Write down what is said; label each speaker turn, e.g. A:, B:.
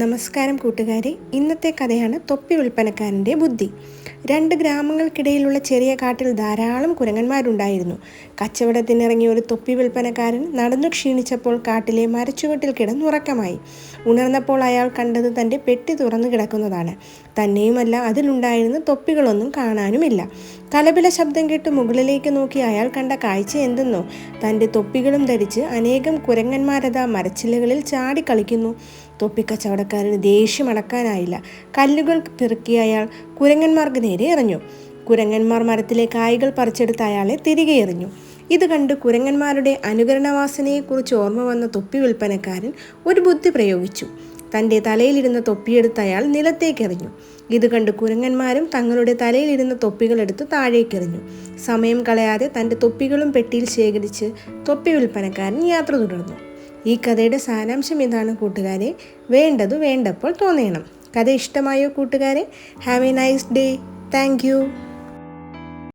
A: നമസ്കാരം കൂട്ടുകാരെ, ഇന്നത്തെ കഥയാണ് തൊപ്പി വിൽപ്പനക്കാരൻ്റെ ബുദ്ധി. 2 ഗ്രാമങ്ങൾക്കിടയിലുള്ള ചെറിയ കാട്ടിൽ ധാരാളം കുരങ്ങന്മാരുണ്ടായിരുന്നു. കച്ചവടത്തിനിറങ്ങിയ ഒരു തൊപ്പി വിൽപ്പനക്കാരൻ നടന്നു ക്ഷീണിച്ചപ്പോൾ കാട്ടിലെ മരച്ചുവട്ടിൽ കിടന്നുറക്കമായി. ഉണർന്നപ്പോൾ അയാൾ കണ്ടത് തൻ്റെ പെട്ടി തുറന്നു കിടക്കുന്നതാണ്. തന്നെയുമല്ല, അതിലുണ്ടായിരുന്ന തൊപ്പികളൊന്നും കാണാനുമില്ല. കലപില ശബ്ദം കേട്ട് മുകളിലേക്ക് നോക്കി അയാൾ കണ്ട കാഴ്ച എന്തെന്നോ? തൻ്റെ തൊപ്പികളും ധരിച്ച് അനേകം കുരങ്ങന്മാരതാ മരച്ചില്ലകളിൽ ചാടിക്കളിക്കുന്നു. തൊപ്പിക്കച്ചവടക്കാരന് ദേഷ്യം അടക്കാനായില്ല. കല്ലുകൾ പെറുക്കി അയാൾ കുരങ്ങന്മാർക്ക് നേരെ എറിഞ്ഞു. കുരങ്ങന്മാർ മരത്തിലെ കായ്കൾ പറിച്ചെടുത്ത് അയാളെ തിരികെ എറിഞ്ഞു. ഇത് കണ്ട് കുരങ്ങന്മാരുടെ അനുകരണവാസനയെക്കുറിച്ച് ഓർമ്മ വന്ന തൊപ്പി വിൽപ്പനക്കാരൻ ഒരു ബുദ്ധി പ്രയോഗിച്ചു. തൻ്റെ തലയിലിരുന്ന തൊപ്പിയെടുത്ത് അയാൾ നിലത്തേക്കെറിഞ്ഞു. ഇത് കണ്ട് കുരങ്ങന്മാരും തങ്ങളുടെ തലയിലിരുന്ന തൊപ്പികളെടുത്ത് താഴേക്കെറിഞ്ഞു. സമയം കളയാതെ തൻ്റെ തൊപ്പികളും പെട്ടിയിൽ ശേഖരിച്ച് തൊപ്പി വിൽപ്പനക്കാരൻ യാത്ര തുടർന്നു. ഈ കഥയുടെ സാരാംശം ഇതാണ് കൂട്ടുകാരെ: വേണ്ടതു വേണ്ടപ്പോൾ തോന്നണം. കഥ ഇഷ്ടമായോ കൂട്ടുകാരെ? Have A nice day. Thank you.